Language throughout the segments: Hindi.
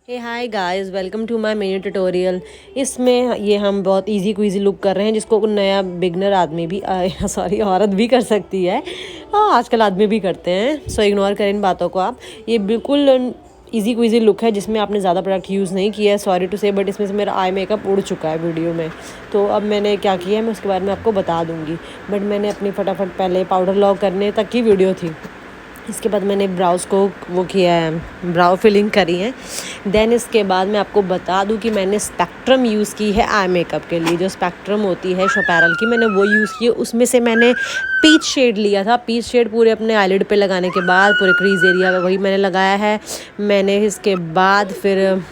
Hey hi guys, welcome to my mini tutorial. इसमें ये हम बहुत इजी क्विजी लुक कर रहे हैं जिसको नया बिगनर आदमी भी सॉरी औरत भी कर सकती है। हाँ, आजकल आदमी भी करते हैं, सो इग्नोर करें इन बातों को आप। ये बिल्कुल इजी क्विजी लुक है जिसमें आपने ज़्यादा प्रोडक्ट यूज़ नहीं किया है, सॉरी टू से, बट इसमें से मेरा आई मेकअप उड़ चुका है वीडियो में। तो अब मैंने क्या किया है मैं उसके बारे में आपको बता दूँगी, बट मैंने अपनी फटाफट पहले पाउडर लॉक करने तक की वीडियो थी। इसके बाद मैंने ब्राउज़ को वो किया है, ब्राउ फिलिंग करी है। देन इसके बाद मैं आपको बता दूं कि मैंने स्पेक्ट्रम यूज़ की है आई मेकअप के लिए। जो स्पेक्ट्रम होती है शोपैरल की, मैंने वो यूज़ की है। उसमें से मैंने पीच शेड लिया था। पीच शेड पूरे अपने आईलिड पे लगाने के बाद पूरे क्रीज एरिया में वही मैंने लगाया है। मैंने इसके बाद फिर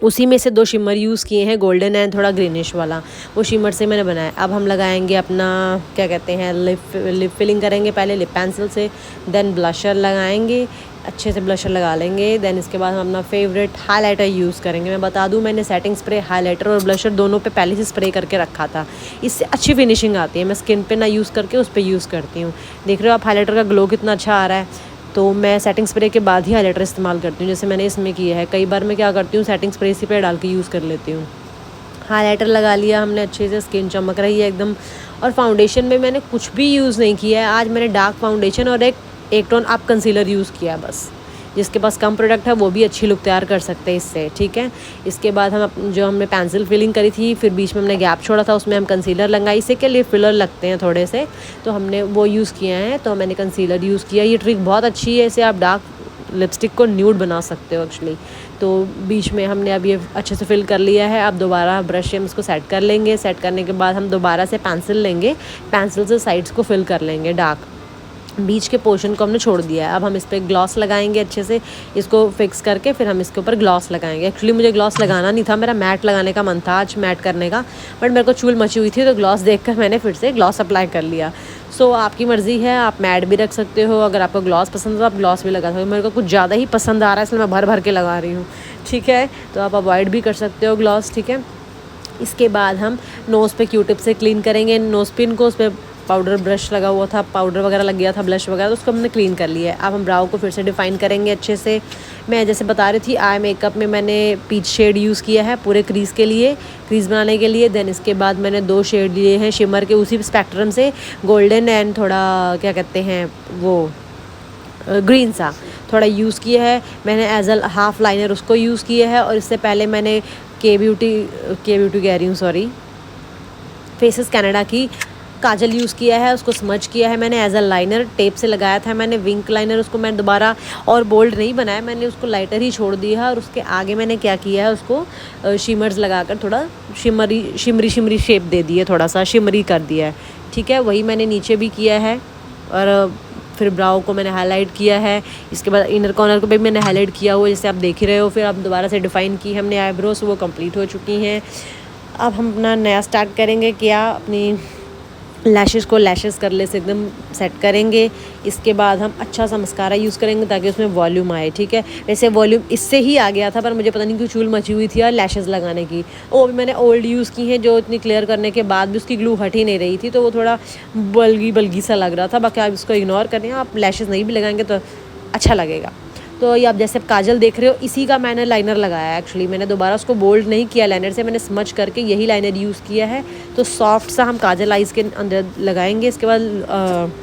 उसी में से 2 शिमर यूज़ किए हैं, गोल्डन एंड थोड़ा ग्रीनिश वाला। वो शिमर से मैंने बनाया। अब हम लगाएंगे अपना क्या कहते हैं लिप फिलिंग करेंगे पहले लिप पेंसिल से। देन ब्लशर लगाएंगे, अच्छे से ब्लशर लगा लेंगे। देन इसके बाद हम अपना फेवरेट हाइलाइटर यूज़ करेंगे। मैं बता दूं, मैंने सेटिंग स्प्रे, हाइलाइटर और ब्लशर दोनों पे पहले से स्प्रे करके रखा था। इससे अच्छी फिनिशिंग आती है। मैं स्किन पे ना यूज़ करके उस पर यूज़ करती हूँ। देख रहे हो आप हाइलाइटर का ग्लो कितना अच्छा आ रहा है। तो मैं सेटिंग स्प्रे के बाद ही हाइलाइटर इस्तेमाल करती हूँ, जैसे मैंने इसमें किया है। कई बार मैं क्या करती हूँ, सेटिंग स्प्रे इसी पे डाल के यूज़ कर लेती हूँ। हाइलाइटर लगा लिया हमने, अच्छे से स्किन चमक रही है एकदम। और फाउंडेशन में मैंने कुछ भी यूज़ नहीं किया है। आज मैंने डार्क फाउंडेशन और एक टोन अप कंसीलर यूज़ किया है बस। जिसके पास कम प्रोडक्ट है वो भी अच्छी लुक तैयार कर सकते हैं इससे, ठीक है। इसके बाद हम जो हमने पेंसिल फिलिंग करी थी, फिर बीच में हमने गैप छोड़ा था, उसमें हम कंसीलर लगाई। इसे के लिए फिलर लगते हैं थोड़े से, तो हमने वो यूज़ किए हैं। तो मैंने कंसीलर यूज़ किया। ये ट्रिक बहुत अच्छी है, इसे आप डार्क लिपस्टिक को न्यूड बना सकते हो एक्चुअली। तो बीच में हमने अब ये अच्छे से फिल कर लिया है। अब दोबारा ब्रश से हम इसको सेट कर लेंगे। सेट करने के बाद हम दोबारा से पेंसिल लेंगे, पेंसिल से साइड्स को फिल कर लेंगे। डार्क बीच के पोर्शन को हमने छोड़ दिया है। अब हम इस पर ग्लॉस लगाएंगे अच्छे से, इसको फिक्स करके फिर हम इसके ऊपर ग्लॉस लगाएंगे। एक्चुअली मुझे ग्लॉस लगाना नहीं था, मेरा मैट लगाने का मन था आज, मैट करने का, बट मेरे को चूल मची हुई थी तो ग्लॉस देखकर मैंने फिर से ग्लॉस अप्लाई कर लिया। सो आपकी मर्ज़ी है, आप मैट भी रख सकते हो। अगर आपको ग्लॉस पसंद हो तो आप ग्लॉस भी लगा सकते हो। मेरे को कुछ ज़्यादा ही पसंद आ रहा है इसलिए मैं भर भर के लगा रही हूँ, ठीक है। तो आप अवॉइड भी कर सकते हो ग्लॉस, ठीक है। इसके बाद हम नोज़ पे क्यूटिप से क्लीन करेंगे नोज़ पिन को। उस पर पाउडर ब्रश लगा हुआ था, पाउडर वगैरह लग गया था, ब्लश वगैरह, तो उसको हमने क्लीन कर लिया है। अब हम ब्राउ को फिर से डिफ़ाइन करेंगे अच्छे से। मैं जैसे बता रही थी, आई मेकअप में मैंने पीच शेड यूज़ किया है पूरे क्रीज़ के लिए, क्रीज़ बनाने के लिए। देन इसके बाद मैंने 2 शेड लिए हैं शिमर के, उसी स्पेक्ट्रम से, गोल्डन एंड थोड़ा क्या कहते हैं वो ग्रीन सा थोड़ा यूज़ किया है मैंने एज अ हाफ लाइनर, उसको यूज़ किया है। और इससे पहले मैंने के ब्यूटी कह रही हूँ, सॉरी, फेसेस कनाडा की काजल यूज़ किया है, उसको स्मच किया है मैंने एज अ लाइनर, टेप से लगाया था मैंने विंक लाइनर। उसको मैं दोबारा और बोल्ड नहीं बनाया, मैंने उसको लाइटर ही छोड़ दिया है। और उसके आगे मैंने क्या किया है, उसको शिमर्स लगाकर थोड़ा शिमरी शेप दे दी है, थोड़ा सा शिमरी कर दिया है, ठीक है। वही मैंने नीचे भी किया है। और फिर ब्राउ को मैंने हाईलाइट किया है। इसके बाद इनर कॉर्नर को भी मैंने हाईलाइट किया हुआ, जैसे आप देख ही रहे हो। फिर अब दोबारा से डिफ़ाइन की हमने आईब्रोज, वो कंप्लीट हो चुकी हैं। अब हम अपना नया स्टार्ट करेंगे, क्या अपनी लैशेस को लैशेस करले से एकदम सेट करेंगे। इसके बाद हम अच्छा सा मस्कारा यूज़ करेंगे ताकि उसमें वॉल्यूम आए, ठीक है। वैसे वॉल्यूम इससे ही आ गया था, पर मुझे पता नहीं क्यों चूल मची हुई थी यार लैशेस लगाने की। वो भी मैंने ओल्ड यूज़ की हैं, जो इतनी क्लियर करने के बाद भी उसकी ग्लू हट ही नहीं रही थी, तो वो थोड़ा बल्गी सा लग रहा था। बाकी आप इसको इग्नोर करें, आप लैशेस नहीं भी लगाएंगे तो अच्छा लगेगा। तो ये आप जैसे काजल देख रहे हो, इसी का मैंने लाइनर लगाया है। एक्चुअली मैंने दोबारा उसको बोल्ड नहीं किया लाइनर से, मैंने स्मच करके यही लाइनर यूज़ किया है। तो सॉफ्ट सा हम काजल आइज़ के अंदर लगाएंगे। इसके बाद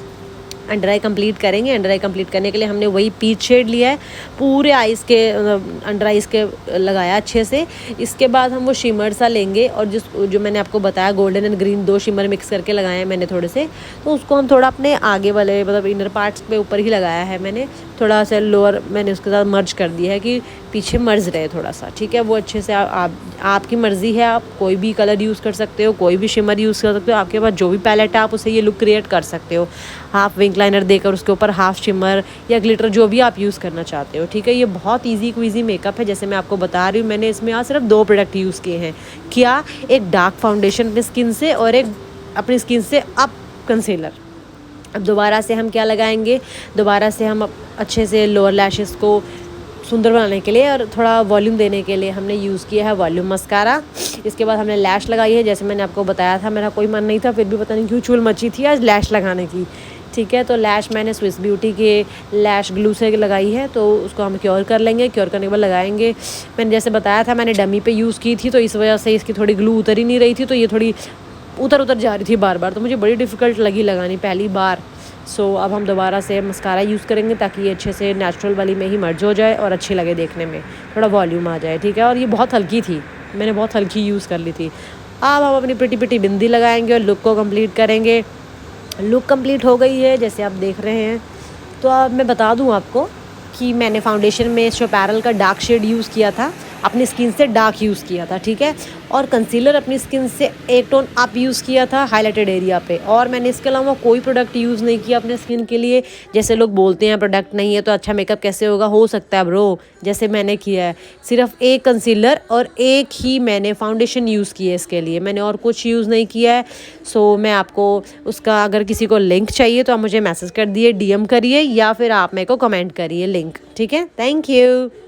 अंडर आई कंप्लीट करेंगे। अंडर आई कंप्लीट करने के लिए हमने वही पीच शेड लिया है, पूरे आइज़ के अंडर आइज़ के लगाया अच्छे से। इसके बाद हम वो शिमर सा लेंगे और जो मैंने आपको बताया golden and green 2 shimmer mix करके लगाए हैं मैंने थोड़े से, तो उसको हम थोड़ा अपने आगे वाले मतलब इनर पार्ट्स पे ऊपर ही लगाया है मैंने। थोड़ा सा लोअर मैंने उसके साथ मर्ज कर दिया है कि पीछे मर्ज रहे थोड़ा सा, ठीक है। वो अच्छे से आपकी मर्ज़ी है, आप कोई भी कलर यूज़ कर सकते हो, कोई भी शिमर यूज़ कर सकते हो। आपके पास जो भी पैलेट है आप उसे ये लुक क्रिएट कर सकते हो। हाफ विंक लाइनर देकर उसके ऊपर हाफ शिमर या ग्लिटर जो भी आप यूज़ करना चाहते हो, ठीक है। ये बहुत ईजी क्विजी मेकअप है, जैसे मैं आपको बता रही हूँ। मैंने इसमें आज सिर्फ 2 प्रोडक्ट यूज़ किए हैं, क्या, एक डार्क फाउंडेशन अपनी स्किन से और एक अपनी स्किन से अप कंसीलर। अब दोबारा से हम क्या लगाएंगे, दोबारा से हम अच्छे से लोअर लैशेस को सुंदर बनाने के लिए और थोड़ा वॉल्यूम देने के लिए हमने यूज़ किया है वॉल्यूम मस्कारा। इसके बाद हमने लैश लगाई है, जैसे मैंने आपको बताया था। मेरा कोई मन नहीं था, फिर भी पता नहीं क्यों चूल मची थी आज लैश लगाने की, ठीक है। तो लैश मैंने स्विस ब्यूटी के लैश ग्लू से लगाई है, तो उसको हम क्योर कर लेंगे। क्योर करने के बाद लगाएंगे। मैंने जैसे बताया था, मैंने डमी पे यूज़ की थी, तो इस वजह से इसकी थोड़ी ग्लू उतर ही नहीं रही थी, तो ये थोड़ी उतर जा रही थी बार बार, तो मुझे बड़ी डिफ़िकल्ट लगी लगानी पहली बार। सो अब हम दोबारा से मस्कारा यूज़ करेंगे ताकि ये अच्छे से नेचुरल वाली में ही मर्ज हो जाए और अच्छी लगे देखने में, थोड़ा वॉल्यूम आ जाए, ठीक है। और ये बहुत हल्की थी, मैंने बहुत हल्की यूज़ कर ली थी। अब हम अपनी प्रिटी प्रिटी बिंदी लगाएंगे और लुक को कंप्लीट करेंगे। लुक कंप्लीट हो गई है जैसे आप देख रहे हैं। तो अब मैं बता दूं आपको कि मैंने फाउंडेशन में शोपैरल का डार्क शेड यूज़ किया था, अपनी स्किन से डार्क यूज़ किया था, ठीक है। और कंसीलर अपनी स्किन से एक टोन अप यूज़ किया था हाइलाइटेड एरिया पे। और मैंने इसके अलावा कोई प्रोडक्ट यूज़ नहीं किया अपने स्किन के लिए। जैसे लोग बोलते हैं प्रोडक्ट नहीं है तो अच्छा मेकअप कैसे होगा, हो सकता है ब्रो, जैसे मैंने किया है। सिर्फ एक कंसीलर और एक ही मैंने फाउंडेशन यूज़ की है इसके लिए, मैंने और कुछ यूज़ नहीं किया है। सो मैं आपको उसका, अगर किसी को लिंक चाहिए तो आप मुझे मैसेज कर दिए, DM करिए, या फिर आप मेरे को कमेंट करिए लिंक, ठीक है। Thank you.